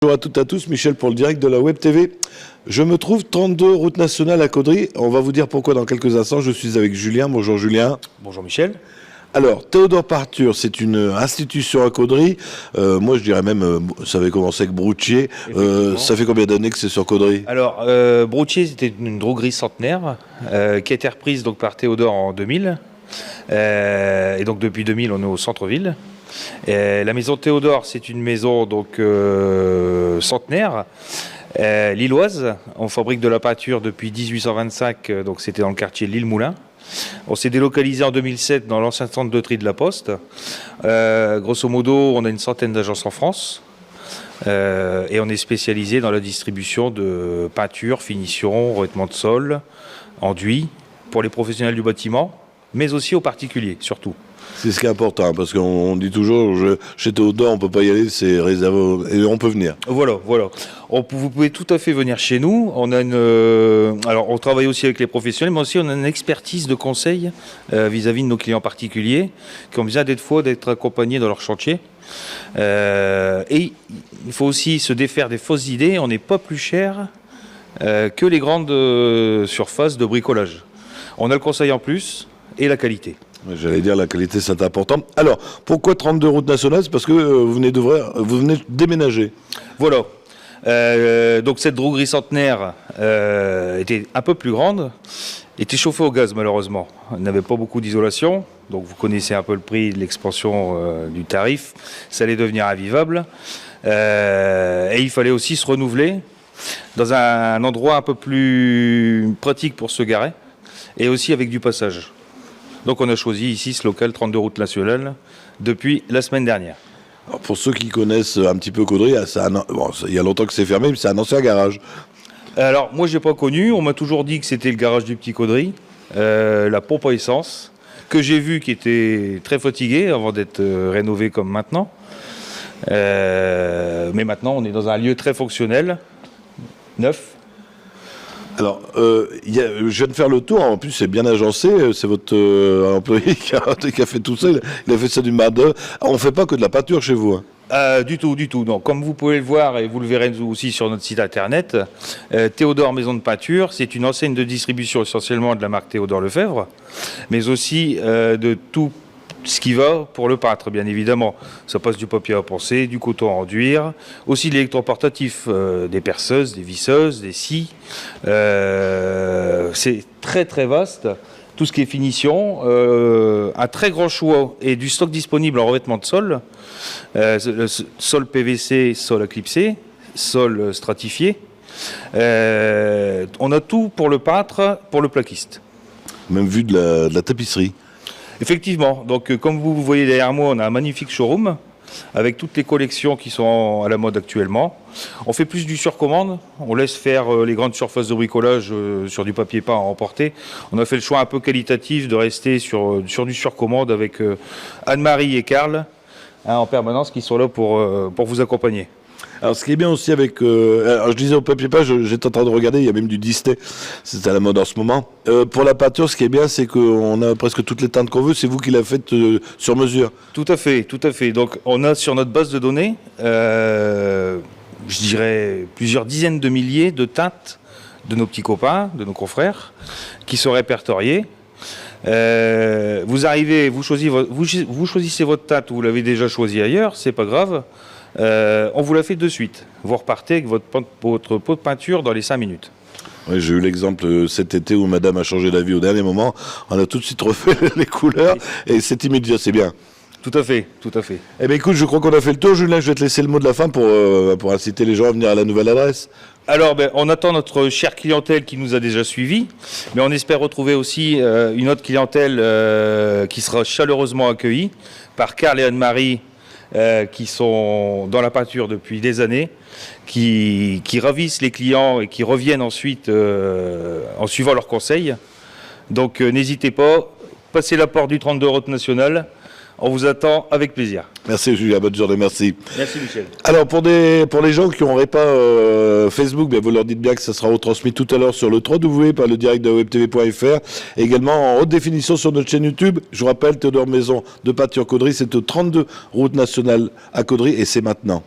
Bonjour à toutes et à tous, Michel pour le direct de la Web TV. Je me trouve 32 route nationale à Caudry. On va vous dire pourquoi dans quelques instants. Je suis avec Julien. Bonjour Julien. Bonjour Michel. Alors, Théodore Parture, c'est une institution à Caudry. Moi, je dirais même, ça avait commencé avec Broutier. Ça fait combien d'années que c'est sur Caudry? Alors, Broutier, c'était une droguerie centenaire qui a été reprise donc, par Théodore en 2000. Et donc, depuis 2000, on est au centre-ville. La maison Théodore, c'est une maison donc, centenaire, lilloise. On fabrique de la peinture depuis 1825, donc c'était dans le quartier de l'Île-Moulin. On s'est délocalisé en 2007 dans l'ancien centre de tri de la Poste. Grosso modo, on a une centaine d'agences en France. Et on est spécialisé dans la distribution de peinture, finition, revêtement de sol, enduit, pour les professionnels du bâtiment, mais aussi aux particuliers, surtout. C'est ce qui est important, parce qu'on dit toujours, chez Théodore, on ne peut pas y aller, c'est réservé, et on peut venir. Voilà. Vous pouvez tout à fait venir chez nous. On a alors, on travaille aussi avec les professionnels, mais aussi on a une expertise de conseil vis-à-vis de nos clients particuliers, qui ont besoin d'être accompagnés dans leur chantier. Et il faut aussi se défaire des fausses idées. On n'est pas plus cher que les grandes surfaces de bricolage. On a le conseil en plus et la qualité. J'allais dire la qualité, c'est important. Alors, pourquoi 32 routes nationales? C'est parce que vous venez de déménager. Voilà. Donc cette droguerie centenaire était un peu plus grande, était chauffée au gaz malheureusement. Elle n'avait pas beaucoup d'isolation, donc vous connaissez un peu le prix de l'expansion du tarif. Ça allait devenir invivable. Et il fallait aussi se renouveler dans un endroit un peu plus pratique pour se garer, et aussi avec du passage. Donc on a choisi ici ce local 32 routes nationales depuis la semaine dernière. Alors pour ceux qui connaissent un petit peu Caudry, il y a longtemps que c'est fermé, mais c'est un ancien garage. Alors moi je n'ai pas connu, on m'a toujours dit que c'était le garage du Petit Caudry, la pompe à essence, que j'ai vu qui était très fatigué avant d'être rénové comme maintenant. Mais maintenant on est dans un lieu très fonctionnel, neuf. Alors, je viens de faire le tour, en plus c'est bien agencé, c'est votre employé qui a fait tout ça, il a fait ça d'une main d'œuvre. On ne fait pas que de la peinture chez vous, hein. Du tout. Non. Comme vous pouvez le voir, et vous le verrez aussi sur notre site internet, Théodore Maison de Peinture, c'est une enseigne de distribution essentiellement de la marque Théodore Lefebvre, mais aussi de tout ce qui va pour le peintre, bien évidemment. Ça passe du papier à poncer, du coton à enduire, aussi de l'électroportatif, des perceuses, des visseuses, des scies. C'est très très vaste. Tout ce qui est finition, un très grand choix et du stock disponible en revêtement de sol. Le sol PVC, sol éclipsé, sol stratifié. On a tout pour le peintre, pour le plaquiste. Même vu de la tapisserie. Effectivement, donc comme vous voyez derrière moi, on a un magnifique showroom avec toutes les collections qui sont à la mode actuellement. On fait plus du surcommande, on laisse faire les grandes surfaces de bricolage sur du papier peint à emporter. On a fait le choix un peu qualitatif de rester sur du surcommande avec Anne-Marie et Karl en permanence qui sont là pour vous accompagner. Alors ce qui est bien aussi avec... alors je disais au papier peint, j'étais en train de regarder, il y a même du Disney, c'est à la mode en ce moment. Pour la peinture, ce qui est bien, c'est qu'on a presque toutes les teintes qu'on veut, c'est vous qui la faites sur mesure. Tout à fait. Donc on a sur notre base de données, je dirais plusieurs dizaines de milliers de teintes de nos petits copains, de nos confrères, qui sont répertoriées. Vous arrivez, vous choisissez votre teinte, vous l'avez déjà choisi ailleurs, c'est pas grave. On vous la fait de suite. Vous repartez avec votre pot de peinture dans les 5 minutes. Oui, j'ai eu l'exemple cet été où madame a changé d'avis au dernier moment. On a tout de suite refait les couleurs et c'est immédiat, c'est bien. Tout à fait. Eh bien écoute, je crois qu'on a fait le tour. Julien, je vais te laisser le mot de la fin pour inciter les gens à venir à la nouvelle adresse. Alors, on attend notre chère clientèle qui nous a déjà suivis, mais on espère retrouver aussi une autre clientèle qui sera chaleureusement accueillie par Karl et Anne-Marie, qui sont dans la peinture depuis des années, qui ravissent les clients et qui reviennent ensuite en suivant leurs conseils. Donc n'hésitez pas, passez la porte du 32 route nationale, on vous attend avec plaisir. Merci Julien, bonne journée, merci. Merci Michel. Alors pour les gens qui n'auraient pas Facebook, vous leur dites bien que ça sera retransmis tout à l'heure sur le www par le direct de webtv.fr, également en haute définition sur notre chaîne YouTube. Je vous rappelle, Théodore Maison de Peinture Caudry, c'est au 32 route nationale à Caudry et c'est maintenant.